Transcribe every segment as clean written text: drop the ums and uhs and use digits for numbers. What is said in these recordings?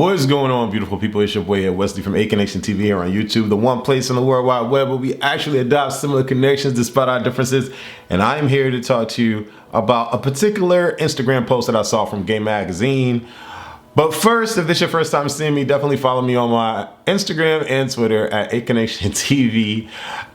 What's going on, beautiful people? It's your boy here, Wesley from Nation TV here on YouTube, the one place on the World Wide Web where we actually adopt similar connections despite our differences. And I'm here to talk to you about a particular Instagram post that I saw from Gay Magazine. But first, if this is your first time seeing me, definitely follow me on my Instagram and Twitter at Nation TV.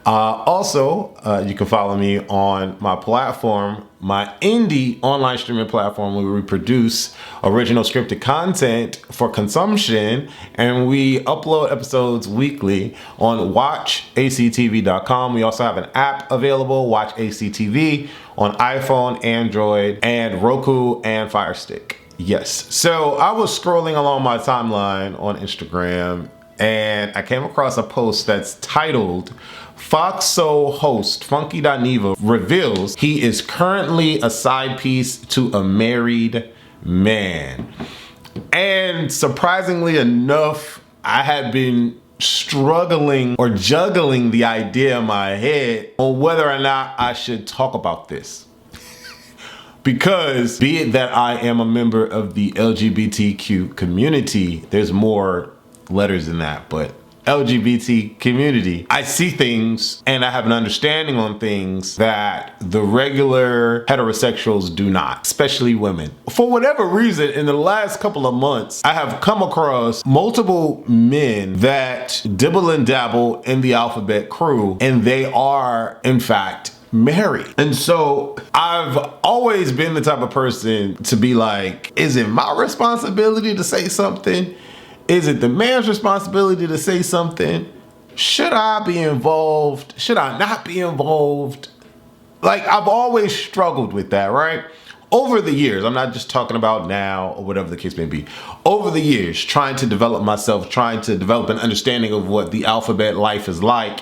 Also, you can follow me on my platform, my indie online streaming platform, where we produce original scripted content for consumption, and we upload episodes weekly on watchactv.com. We also have an app available, Watch ACTV, on iPhone, Android, and Roku and Fire Stick. Yes. So I was scrolling along my timeline on Instagram and I came across a post that's titled Fox Soul host Dineva reveals he is currently a side piece to a married man. And surprisingly enough, I had been struggling or juggling the idea in my head on whether or not I should talk about this. Because be it that I am a member of the LGBTQ community, there's more letters than that, but LGBT community, I see things and I have an understanding on things that the regular heterosexuals do not, especially women. For whatever reason, in the last couple of months, I have come across multiple men that dibble and dabble in the alphabet crew, and they are, in fact, married. And so I've always been the type of person to be like, is it my responsibility to say something? Is it the man's responsibility to say something? Should I be involved? Should I not be involved? Like, I've always struggled with that, right? Over the years, I'm not just talking about now or whatever the case may be. Over the years, trying to develop myself, trying to develop an understanding of what the alphabet life is like,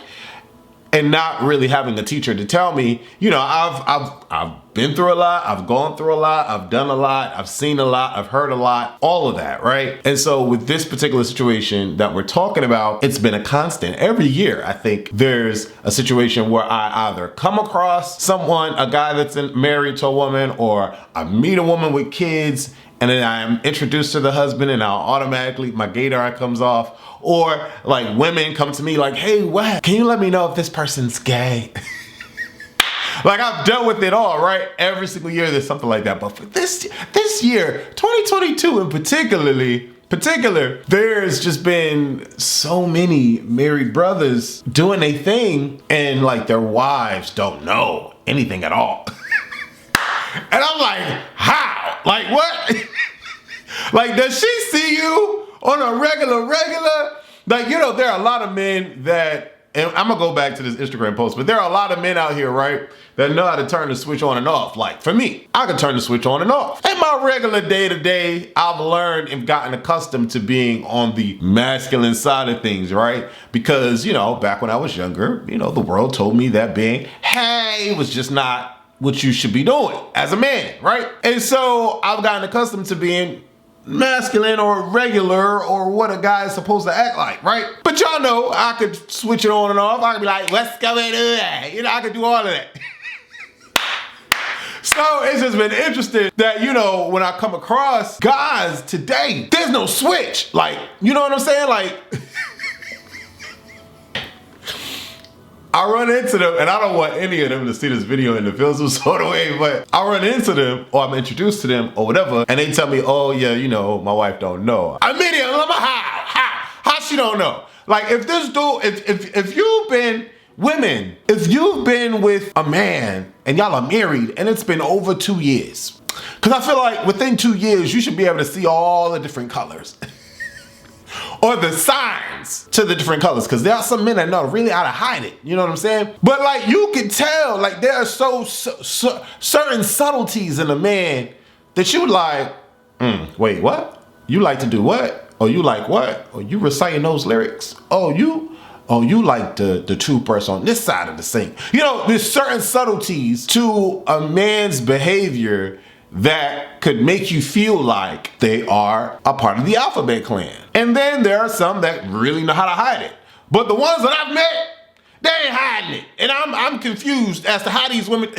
and not really having a teacher to tell me, you know, I've been through a lot, I've gone through a lot, I've done a lot, I've seen a lot, I've heard a lot, all of that, right? And so with this particular situation that we're talking about, it's been a constant. Every year, I think there's a situation where I either come across someone, a guy that's married to a woman, or I meet a woman with kids, and then I'm introduced to the husband and I'll automatically, my gaydar comes off. Or like women come to me like, hey, what? Can you let me know if this person's gay? Like, I've dealt with it all, right? Every single year there's something like that. But for this year, 2022 in particular, there's just been so many married brothers doing a thing and like their wives don't know anything at all. And I'm like, how? Like, what? Like, does she see you on a regular? Like, you know, there are a lot of men that, and I'm gonna go back to this Instagram post, but there are a lot of men out here, right, that know how to turn the switch on and off. Like, for me, I can turn the switch on and off. In my regular day-to-day, I've learned and gotten accustomed to being on the masculine side of things, right? Because, you know, back when I was younger, you know, the world told me that being hey was just not what you should be doing as a man, right? And so I've gotten accustomed to being masculine or regular or what a guy is supposed to act like, right? But y'all know I could switch it on and off. I could be like, what's going on? You know, I could do all of that. So it's just been interesting that, you know, when I come across guys today, there's no switch. Like, you know what I'm saying? Like, I run into them, and I don't want any of them to see this video and to feel some sort of way, but I run into them, or I'm introduced to them, or whatever, and they tell me, oh yeah, you know, my wife don't know. Immediately, I'm like, how she don't know? Like, if this dude, if you've been, women, if you've been with a man, and y'all are married, and it's been over 2 years, because I feel like within 2 years, you should be able to see all the different colors. Or the signs to the different colors, because there are some men that know really how to hide it, you know what I'm saying? But like, you can tell, like, there are so certain subtleties in a man that you like, wait, what? You like to do what? Oh, you like what? Oh, you reciting those lyrics? Oh, you like the toothbrush on this side of the sink. You know, there's certain subtleties to a man's behavior that could make you feel like they are a part of the alphabet clan. And then there are some that really know how to hide it. But the ones that I've met, they ain't hiding it. And I'm confused as to how these women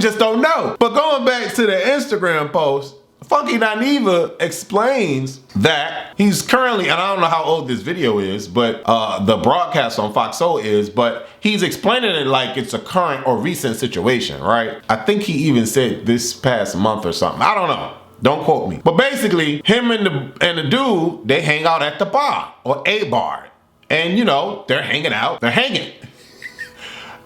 just don't know. But going back to the Instagram post, Funky Dineva explains that he's currently, and I don't know how old this video is, but the broadcast on Fox Soul is, but he's explaining it like it's a current or recent situation, right? I think he even said this past month or something. I don't know. Don't quote me. But basically, him and the dude, they hang out at the bar or a bar. And you know, they're hanging out, they're hanging.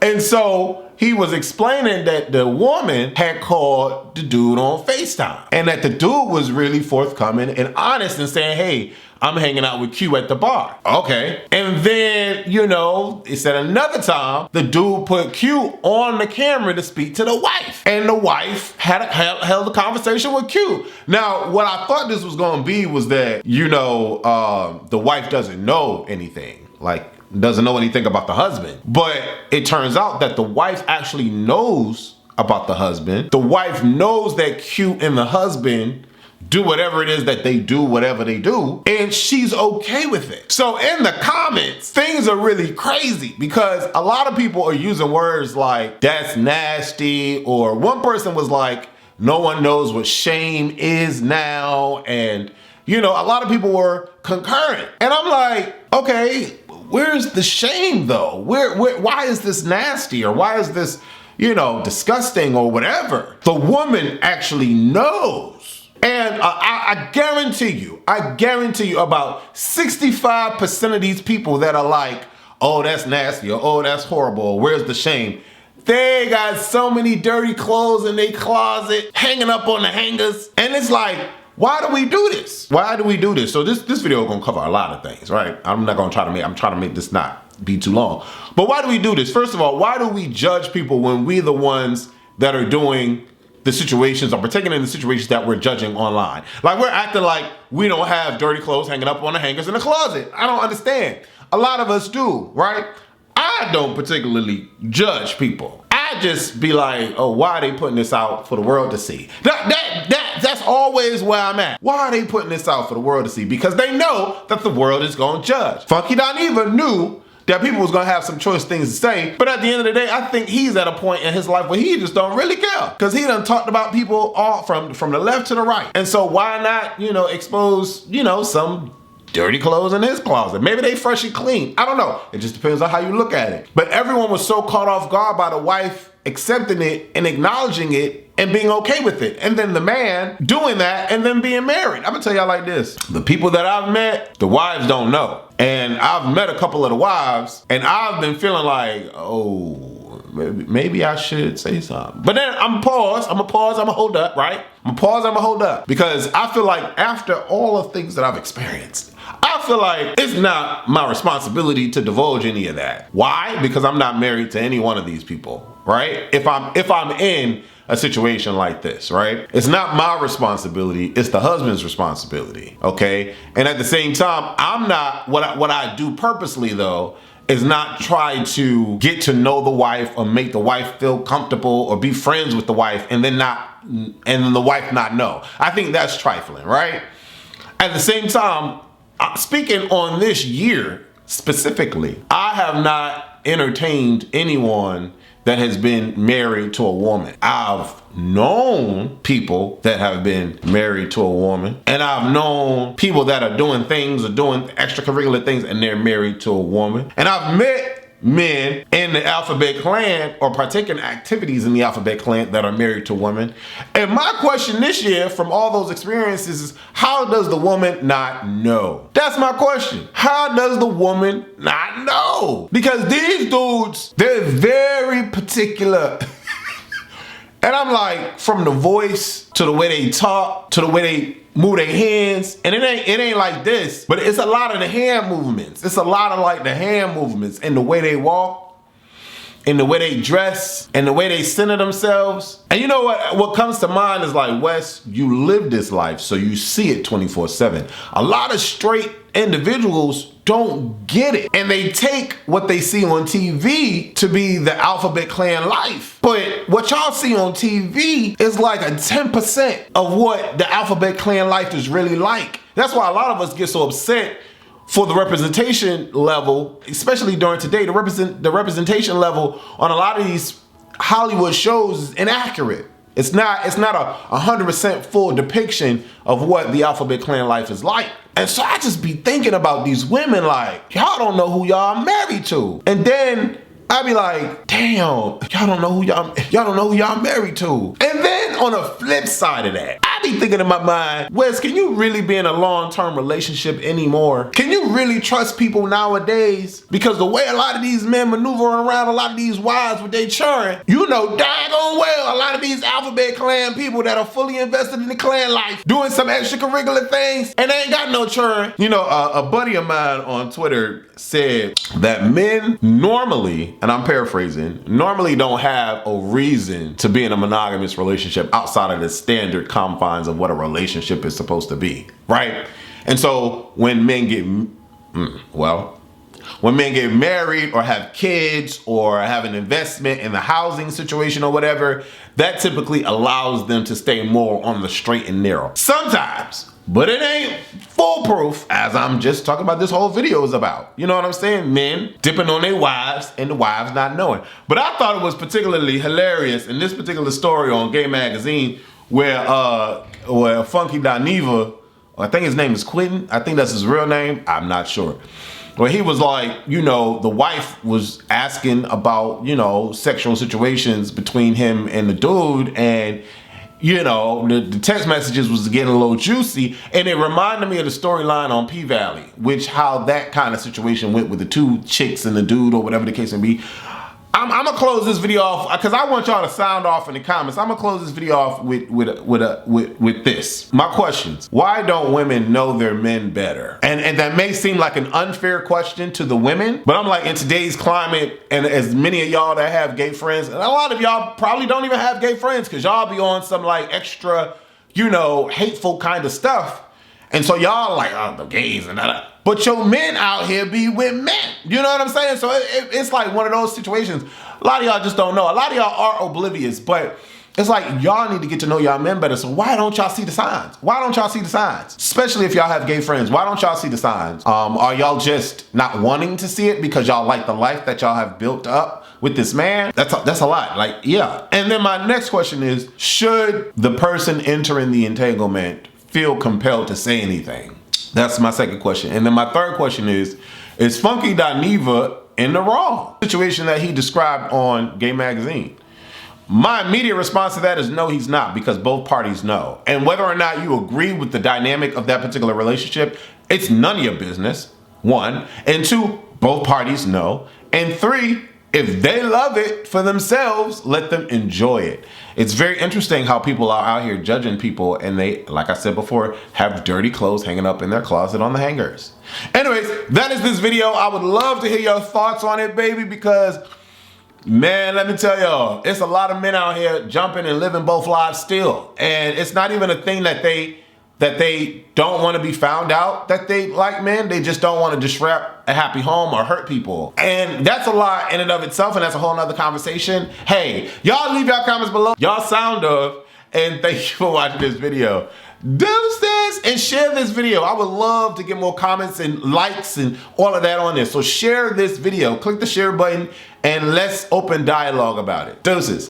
And so he was explaining that the woman had called the dude on FaceTime and that the dude was really forthcoming and honest and saying, hey, I'm hanging out with Q at the bar. Okay. And then, you know, it said another time, the dude put Q on the camera to speak to the wife. And the wife held a conversation with Q. Now, what I thought this was going to be was that, you know, the wife doesn't know anything. Like, doesn't know anything about the husband. But it turns out that the wife actually knows about the husband. The wife knows that Q and the husband do whatever it is that they do, whatever they do, and she's okay with it. So in the comments, things are really crazy because a lot of people are using words like, that's nasty, or one person was like, no one knows what shame is now, and you know, a lot of people were concurrent. And I'm like, okay, where's the shame though? Why is this nasty, or why is this, you know, disgusting or whatever? The woman actually knows. And I guarantee you about 65% of these people that are like, oh, that's nasty, or oh, that's horrible, or where's the shame? They got so many dirty clothes in their closet, hanging up on the hangers. And it's like, why do we do this? Why do we do this? So this video is gonna cover a lot of things, right? I'm trying to make this not be too long. But why do we do this? First of all, why do we judge people when we're the ones that are doing the situations, or particularly in the situations that we're judging online? Like, we're acting like we don't have dirty clothes hanging up on the hangers in the closet. I don't understand. A lot of us do, right? I don't particularly judge people. I just be like, oh, why are they putting this out for the world to see? That's always where I'm at. Why are they putting this out for the world to see? Because they know that the world is gonna judge. Funky Dineva knew that people was gonna have some choice things to say, but at the end of the day, I think he's at a point in his life where he just don't really care, because he done talked about people all from the left to the right. And so why not, you know, expose, you know, some dirty clothes in his closet? Maybe they fresh and clean. I don't know. It just depends on how you look at it. But everyone was so caught off guard by the wife accepting it and acknowledging it and being okay with it. And then the man doing that and then being married. I'm gonna tell y'all like this. The people that I've met, the wives don't know. And I've met a couple of the wives and I've been feeling like, oh, maybe I should say something. But then I'm gonna hold up, right? I'm gonna hold up. Because I feel like after all the things that I've experienced, I feel like it's not my responsibility to divulge any of that. Why? Because I'm not married to any one of these people, right? If I'm in a situation like this, right? It's not my responsibility, it's the husband's responsibility, okay? And at the same time, I'm not, what I do purposely though, is not try to get to know the wife or make the wife feel comfortable or be friends with the wife and then the wife not know. I think that's trifling, right? At the same time, speaking on this year specifically, I have not entertained anyone that has been married to a woman. I've known people that have been married to a woman, and I've known people that are doing things or doing extracurricular things and they're married to a woman. And I've met men in the Alphabet Clan or partaking activities in the Alphabet Clan that are married to women. And my question this year from all those experiences is, how does the woman not know? That's my question. How does the woman not know? Because these dudes, they're very particular. And I'm like, from the voice to the way they talk, to the way they move their hands, and it ain't like this, but it's a lot of the hand movements. It's a lot of like the hand movements and the way they walk, and the way they dress, and the way they center themselves. And you know what comes to mind is like, Wes, you live this life, so you see it 24/7. A lot of straight individuals don't get it, and they take what they see on TV to be the Alphabet Clan life. But what y'all see on TV is like a 10% of what the Alphabet Clan life is really like. That's why a lot of us get so upset for the representation level, especially during today. The representation level on a lot of these Hollywood shows is inaccurate. It's not a 100% full depiction of what the Alphabet Clan life is like. And so I just be thinking about these women like, y'all don't know who y'all married to. And then I be like, damn, y'all don't know who y'all married to. And then on the flip side of that, I be thinking in my mind, Wes, can you really be in a long-term relationship anymore? Can you really trust people nowadays? Because the way a lot of these men maneuver around a lot of these wives with their churn, you know daggone well a lot of these Alphabet Clan people that are fully invested in the clan life, doing some extracurricular things, and they ain't got no churn. You know, a buddy of mine on Twitter said that men normally, and I'm paraphrasing, normally don't have a reason to be in a monogamous relationship outside of the standard confines of what a relationship is supposed to be, right? And so when men get, when men get married or have kids or have an investment in the housing situation or whatever, that typically allows them to stay more on the straight and narrow. Sometimes, but it ain't foolproof, as I'm just talking about this whole video is about. You know what I'm saying? Men dipping on their wives and the wives not knowing. But I thought it was particularly hilarious in this particular story on Gay Magazine where Funky Dineva, I think his name is Quentin, I think that's his real name, I'm not sure. Well, he was like, you know, the wife was asking about, you know, sexual situations between him and the dude, and you know, the text messages was getting a little juicy, and it reminded me of the storyline on P-Valley, which how that kind of situation went with the two chicks and the dude or whatever the case may be. I'm gonna close this video off because I want y'all to sound off in the comments. I'm gonna close this video off with this. My questions: why don't women know their men better? And that may seem like an unfair question to the women, but I'm like, in today's climate, and as many of y'all that have gay friends, and a lot of y'all probably don't even have gay friends because y'all be on some like extra, you know, hateful kind of stuff. And so y'all like, oh, the gays and that. But your men out here be with men. You know what I'm saying? So it's like one of those situations. A lot of y'all just don't know. A lot of y'all are oblivious, but it's like y'all need to get to know y'all men better. So why don't y'all see the signs? Why don't y'all see the signs? Especially if y'all have gay friends. Why don't y'all see the signs? Are y'all just not wanting to see it because y'all like the life that y'all have built up with this man? That's a lot. Like, yeah. And then my next question is, should the person entering the entanglement feel compelled to say anything? That's my second question. And then my third question is Funky Dineva in the wrong? Situation that he described on Gay Magazine. My immediate response to that is no, he's not, because both parties know. And whether or not you agree with the dynamic of that particular relationship, it's none of your business, one. And two, both parties know. And three, if they love it for themselves, let them enjoy it. It's very interesting how people are out here judging people and they, like I said before, have dirty clothes hanging up in their closet on the hangers. Anyways, that is this video. I would love to hear your thoughts on it, baby, because man, let me tell y'all, it's a lot of men out here jumping and living both lives still. And it's not even a thing that they don't want to be found out that they like men. They just don't want to disrupt a happy home or hurt people. And that's a lot in and of itself, and that's a whole nother conversation. Hey, y'all leave y'all comments below. Y'all sound off, and thank you for watching this video. Deuces, and share this video. I would love to get more comments and likes and all of that on this. So share this video, click the share button, and let's open dialogue about it. Deuces.